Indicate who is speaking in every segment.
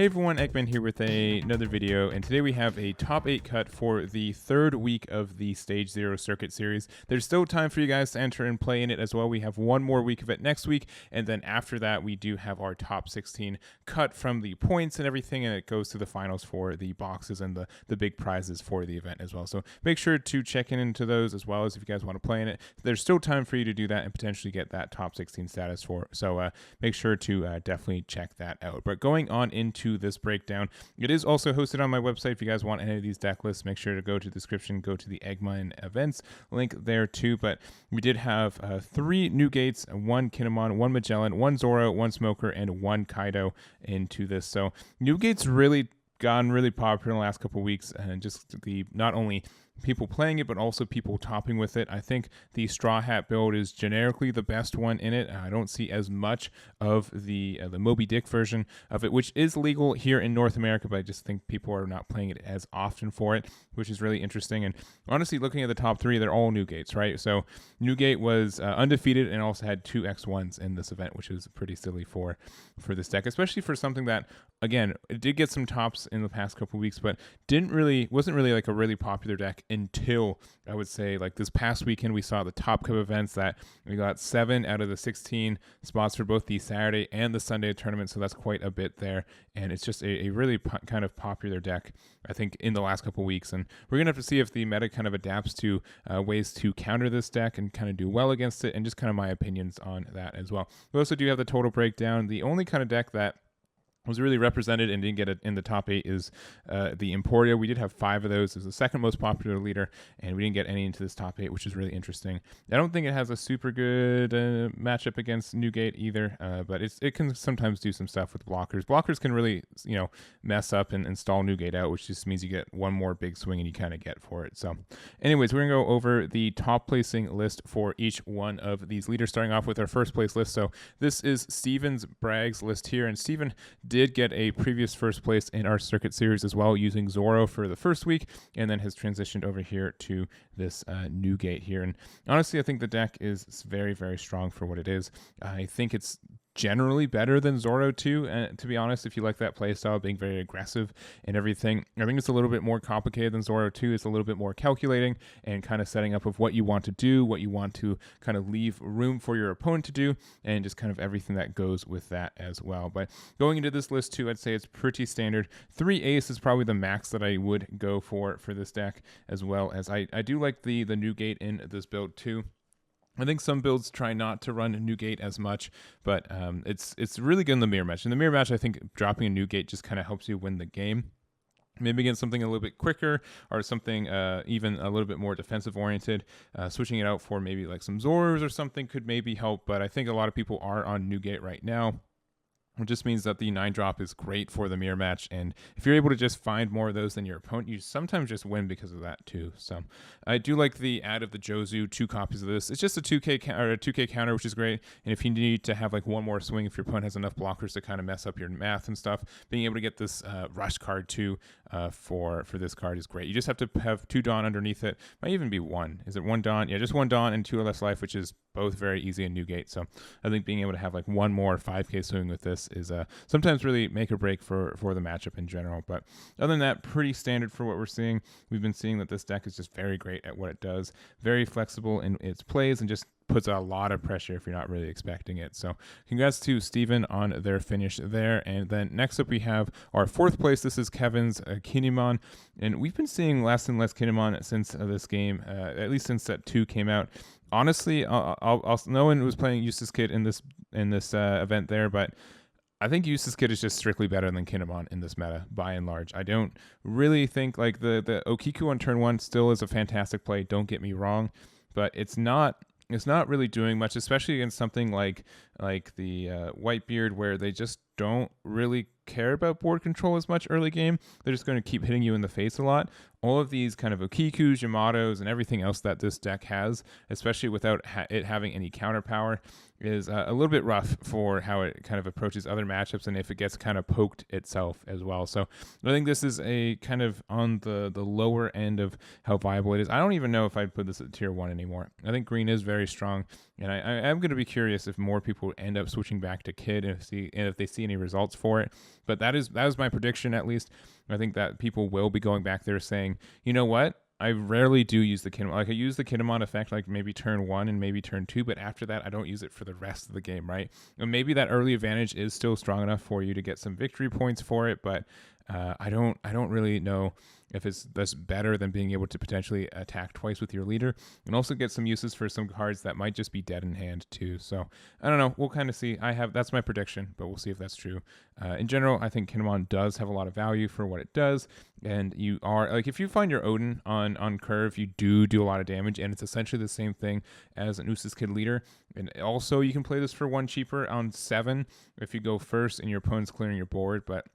Speaker 1: Hey everyone, Eggman here with another video, and today we have a top 8 cut for the third week of the Stage 0 Circuit series. There's still time for you guys to enter and play in it as well. We have one more week of it next week, and then after that we do have our top 16 cut from the points and everything, and it goes to the finals for the boxes and the big prizes for the event as well. So make sure to check into those as well, as if you guys want to play in it. There's still time for you to do that and potentially get that top 16 status for. So make sure to definitely check that out. But going on into this breakdown, it is also hosted on my website. If you guys want any of these deck lists, make sure to go to the description, go to the Eggman events link there too. But we did have 3 Newgates, 1 Kinemon, 1 Magellan, 1 Zoro, 1 Smoker, and 1 Kaido into this. So Newgate's really gotten really popular in the last couple of weeks, and just the not only people playing it, but also people topping with it. I think the Straw Hat build is generically the best one in it. I don't see as much of the Moby Dick version of it, which is legal here in North America, but I just think people are not playing it as often for it, which is really interesting. And honestly, looking at the top 3, they're all Newgates, right? So Newgate was undefeated and also had 2 X1s in this event, which is pretty silly for this deck, especially for something that, again, it did get some tops in the past couple weeks, but wasn't really like a really popular deck until I would say like this past weekend. We saw the Top Cup events that we got 7 out of the 16 spots for both the Saturday and the Sunday tournament, so that's quite a bit there, and it's just a really kind of popular deck, I think, in the last couple weeks. And we're gonna have to see if the meta kind of adapts to ways to counter this deck and kind of do well against it, and just kind of my opinions on that as well. We also do have the total breakdown. The only kind of deck that was really represented and didn't get it in the top 8 is the Emporio. We did have 5 of those. It was the second most popular leader, and we didn't get any into this top 8, which is really interesting. I don't think it has a super good matchup against Newgate either, but it can sometimes do some stuff with blockers. Blockers can really, mess up and stall Newgate out, which just means you get one more big swing and you kind of get for it. So anyways, we're going to go over the top placing list for each one of these leaders, starting off with our first place list. So this is Steven's Bragg's list here, and Steven did get a previous first place in our circuit series as well, using Zoro for the first week, and then has transitioned over here to this Newgate here. And honestly, I think the deck is very, very strong for what it is. I think it's generally better than Zoro too, to be honest, if you like that playstyle, being very aggressive and everything. I think it's a little bit more complicated than Zoro 2. It's a little bit more calculating and kind of setting up of what you want to do, what you want to kind of leave room for your opponent to do, and just kind of everything that goes with that as well. But going into this list too, I'd say it's pretty standard. 3 ace is probably the max that I would go for this deck, as well as I do like the Newgate in this build too. I think some builds try not to run Newgate as much, but it's really good in the mirror match. In the mirror match, I think dropping a Newgate just kind of helps you win the game. Maybe against something a little bit quicker, or something even a little bit more defensive oriented, switching it out for maybe like some Zoros or something could maybe help, but I think a lot of people are on Newgate right now. It just means that the 9-drop is great for the mirror match, and if you're able to just find more of those than your opponent, you sometimes just win because of that too. So I do like the add of the Jozu, 2 copies of this. It's just a 2K counter, which is great. And if you need to have like one more swing, if your opponent has enough blockers to kind of mess up your math and stuff, being able to get this rush card too for this card is great. You just have to have 2 Dawn underneath it. Might even be 1. Is it 1 Dawn? Yeah, just 1 Dawn and 2 less life, which is both very easy in Newgate. So I think being able to have like one more 5K swing with this is sometimes really make or break for the matchup in general. But other than that, pretty standard for what we're seeing. We've been seeing that this deck is just very great at what it does, very flexible in its plays, and just puts a lot of pressure if you're not really expecting it. So congrats to Steven on their finish there. And then next up we have our 4th place. This is Kevin's Kinemon, and we've been seeing less and less Kinemon since this game, at least since set 2 came out. Honestly, no one was playing Eustace Kid in this event there, but I think Eustace Kid is just strictly better than Kinemon in this meta, by and large. I don't really think, like, the Okiku on turn 1 still is a fantastic play, don't get me wrong, but it's not really doing much, especially against something like the Whitebeard, where they just don't really care about board control as much early game. They're just going to keep hitting you in the face a lot. All of these kind of Okikus, Yamatos, and everything else that this deck has, especially without it having any counter power, is a little bit rough for how it kind of approaches other matchups, and if it gets kind of poked itself as well. So I think this is a kind of on the lower end of how viable it is. I don't even know if I'd put this at tier 1 anymore. I think green is very strong, and I am going to be curious if more people people end up switching back to Kid and if they see any results for it. But that is my prediction, at least. I think that people will be going back there saying, you know what? I rarely do use the Kinemon. Like, I use the Kinemon effect like maybe turn 1 and maybe turn 2, but after that, I don't use it for the rest of the game, right? And maybe that early advantage is still strong enough for you to get some victory points for it, but I don't really know if that's better than being able to potentially attack twice with your leader, and also get some uses for some cards that might just be dead in hand too. So I don't know. We'll kind of see. That's my prediction, but we'll see if that's true. In general, I think Kinemon does have a lot of value for what it does, and you are like, if you find your Odin on curve, you do a lot of damage, and it's essentially the same thing as an Usus Kid leader. And also, you can play this for 1 cheaper on 7 if you go first and your opponent's clearing your board, but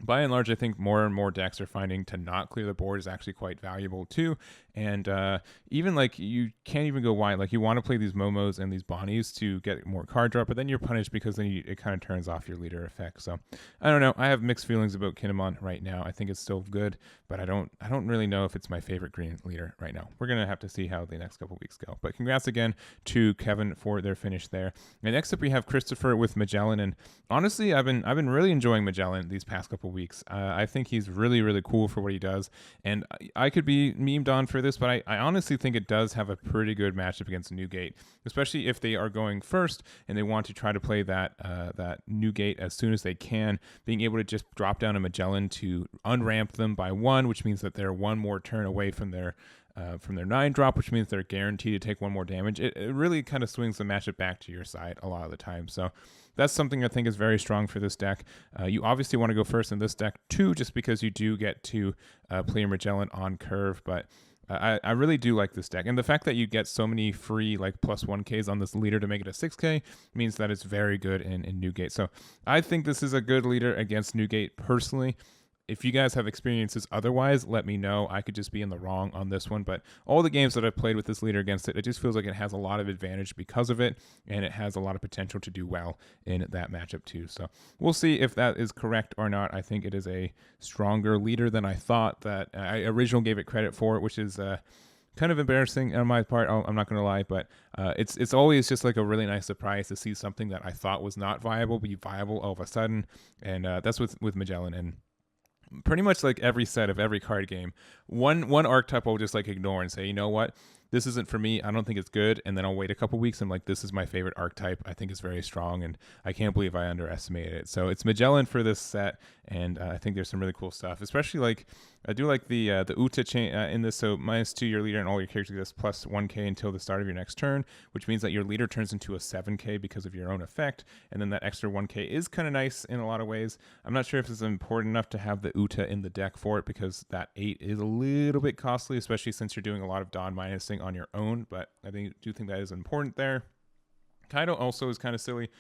Speaker 1: by and large, I think more and more decks are finding to not clear the board is actually quite valuable too. And even like, you can't even go wide. Like, you want to play these Momos and these Bonnies to get more card drop, but then you're punished because then it kind of turns off your leader effect. So I don't know. I have mixed feelings about Kinemon right now. I think it's still good, but I don't really know if it's my favorite green leader right now. We're gonna have to see how the next couple weeks go. But congrats again to Kevin for their finish there. And next up we have Christopher with Magellan. And honestly, I've been really enjoying Magellan these past couple weeks. I think he's really, really cool for what he does. And I could be memed on for this, but I honestly think it does have a pretty good matchup against Newgate, especially if they are going first and they want to try to play that Newgate as soon as they can. Being able to just drop down a Magellan to unramp them by 1, which means that they're 1 more turn away from their 9 drop, which means they're guaranteed to take 1 more damage. It really kind of swings the matchup back to your side a lot of the time. So that's something I think is very strong for this deck. You obviously want to go first in this deck too, just because you do get to play your Magellan on curve, but I really do like this deck. And the fact that you get so many free like +1Ks on this leader to make it a 6K means that it's very good in Newgate. So I think this is a good leader against Newgate personally. If you guys have experiences otherwise, let me know. I could just be in the wrong on this one, but all the games that I've played with this leader against it, it just feels like it has a lot of advantage because of it, and it has a lot of potential to do well in that matchup too. So we'll see if that is correct or not. I think it is a stronger leader than I thought that I originally gave it credit for, which is kind of embarrassing on my part. I'm not going to lie, but it's always just like a really nice surprise to see something that I thought was not viable be viable all of a sudden, and that's with Magellan. And pretty much like every set of every card game, one archetype I'll just like ignore and say, you know what, this isn't for me. I don't think it's good. And then I'll wait a couple weeks. And I'm like, this is my favorite archetype. I think it's very strong, and I can't believe I underestimated it. So it's Magellan for this set, and I think there's some really cool stuff. Especially like, I do like the Uta chain in this. So -2 your leader, and all your characters get this +1K until the start of your next turn, which means that your leader turns into a 7K because of your own effect. And then that extra 1K is kind of nice in a lot of ways. I'm not sure if it's important enough to have the Uta in the deck for it, because that 8 is a little bit costly, especially since you're doing a lot of Dawn minusing on your own. But I do think that is important there. Kaido also is kind of silly.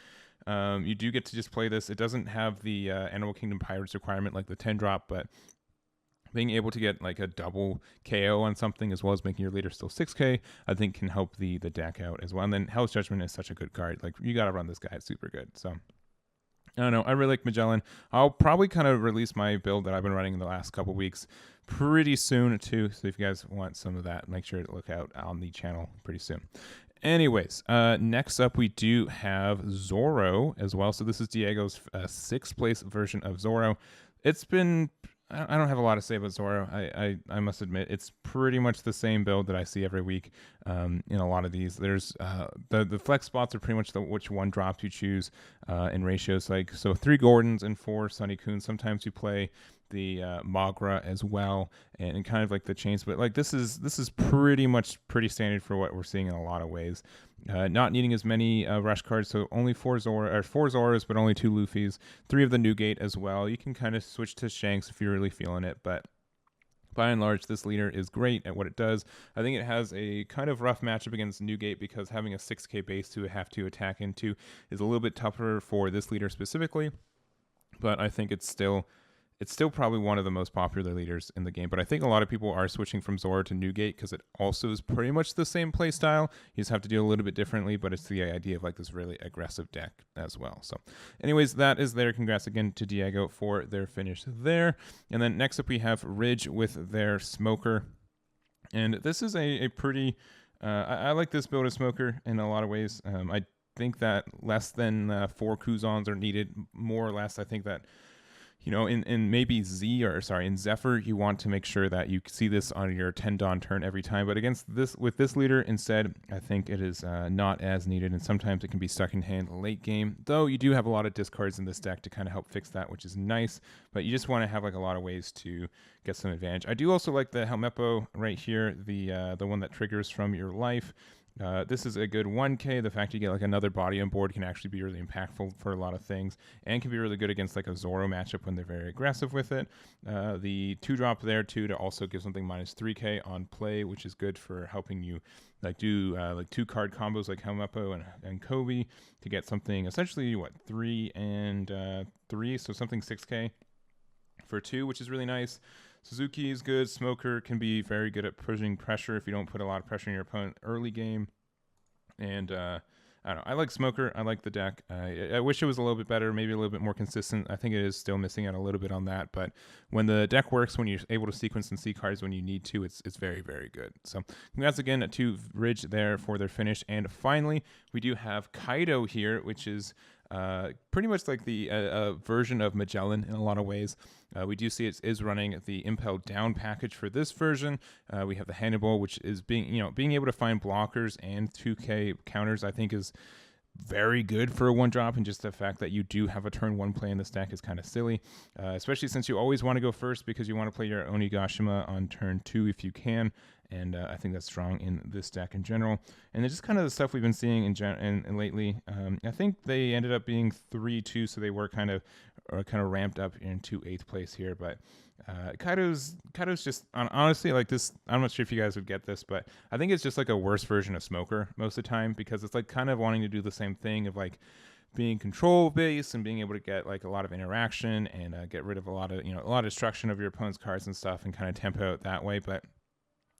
Speaker 1: You do get to just play this. It doesn't have the Animal Kingdom Pirates requirement like the 10 drop, but being able to get like a double KO on something as well as making your leader still 6K, I think can help the deck out as well. And then Hell's Judgment is such a good card. Like, you got to run this guy. It's super good. So I don't know. I really like Magellan. I'll probably kind of release my build that I've been running in the last couple weeks pretty soon too. So if you guys want some of that, make sure to look out on the channel pretty soon. Anyways, next up we do have Zoro as well. So this is Diego's 6th place version of Zoro. It's been, I don't have a lot to say about Zoro. I must admit, it's pretty much the same build that I see every week in a lot of these. There's the flex spots are pretty much which 1 drop you choose in ratios. Like, so 3 Gordons and 4 Sunny Coons. Sometimes you play the Magra as well, and kind of like the chains. But like, this is pretty standard for what we're seeing in a lot of ways. Not needing as many rush cards, so only 4 Zoros, but only 2 Luffys, 3 of the Newgate as well. You can kind of switch to Shanks if you're really feeling it, but by and large, this leader is great at what it does. I think it has a kind of rough matchup against Newgate because having a 6K base to have to attack into is a little bit tougher for this leader specifically, but I think it's still probably one of the most popular leaders in the game. But I think a lot of people are switching from Zoro to Newgate because it also is pretty much the same play style. You just have to do a little bit differently, but it's the idea of like this really aggressive deck as well. So anyways, that is there. Congrats again to Diego for their finish there. And then next up we have Ridge with their Smoker. And this is a pretty... I like this build of Smoker in a lot of ways. I think that less than 4 Kuzons are needed, more or less. I think that, you know, in maybe in Zephyr, you want to make sure that you see this on your 10 Dawn turn every time. But with this leader instead, I think it is not as needed, and sometimes it can be stuck in hand late game. Though you do have a lot of discards in this deck to kind of help fix that, which is nice. But you just want to have like a lot of ways to get some advantage. I do also like the Helmeppo right here, the one that triggers from your life. This is a good 1k. The fact you get like another body on board can actually be really impactful for a lot of things, and can be really good against like a Zoro matchup when they're very aggressive with it. The 2-drop there too to also give something minus 3k on play, which is good for helping you like do like 2-card combos like Helmeppo and Kobe to get something essentially 3 and 3, so something 6k for 2, which is really nice. Suzuki is good. Smoker can be very good at pushing pressure if you don't put a lot of pressure on your opponent early game. And I don't know. I like Smoker. I like the deck. I wish it was a little bit better, maybe a little bit more consistent. I think it is still missing out a little bit on that. But when the deck works, when you're able to sequence and see cards when you need to, it's very, very good. So congrats again to Ridge there for their finish. And finally, we do have Kaido here, which is pretty much like the version of Magellan in a lot of ways. We do see it is running the Impel Down package for this version. We have the Hannibal, which is being able to find blockers and 2k counters, I think is very good for a 1-drop, and just the fact that you do have a turn 1 play in this deck is kind of silly, especially since you always want to go first because you want to play your Onigashima on turn 2 if you can. And I think that's strong in this deck in general. And it's just kind of the stuff we've been seeing in lately. I think they ended up being 3-2, so they were kind of ramped up into 8th place here. But Kaido's just honestly like this. I'm not sure if you guys would get this, but I think it's just like a worse version of Smoker most of the time, because it's like kind of wanting to do the same thing of like being control based and being able to get like a lot of interaction and get rid of a lot of destruction of your opponent's cards and stuff, and kind of tempo it that way. But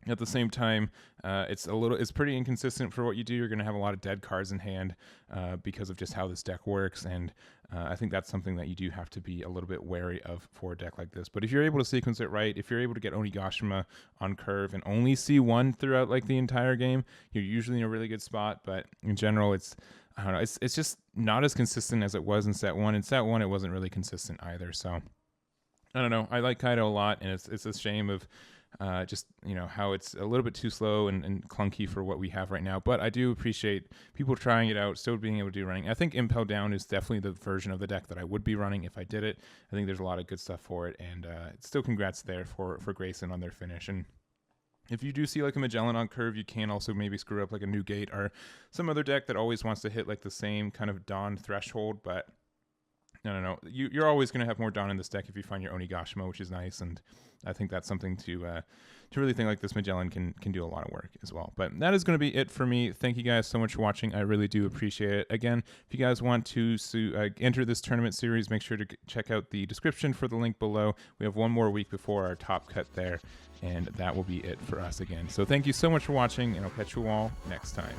Speaker 1: at the same time, it's pretty inconsistent for what you do. You're going to have a lot of dead cards in hand because of just how this deck works, and I think that's something that you do have to be a little bit wary of for a deck like this. But if you're able to sequence it right, if you're able to get Onigashima on curve and only see 1 throughout like the entire game, you're usually in a really good spot. But in general, I don't know, it's just not as consistent as it was in set 1. In set 1, it wasn't really consistent either. So I don't know. I like Kaido a lot, and it's a shame of just how it's a little bit too slow and clunky for what we have right now. But I do appreciate people trying it out, still being able to do running. I think Impel Down is definitely the version of the deck that I would be running if I did it. I think there's a lot of good stuff for it, and still congrats there for Greyson on their finish. And if you do see like a Magellan on curve, you can also maybe screw up like a Newgate or some other deck that always wants to hit like the same kind of Dawn threshold. But I don't know. You're always going to have more Dawn in this deck if you find your Onigashima, which is nice, and I think that's something to really think like this Magellan can do a lot of work as well. But that is going to be it for me. Thank you guys so much for watching. I really do appreciate it. Again, if you guys want to enter this tournament series, make sure to check out the description for the link below. We have 1 more week before our top cut there, and that will be it for us again. So thank you so much for watching, and I'll catch you all next time.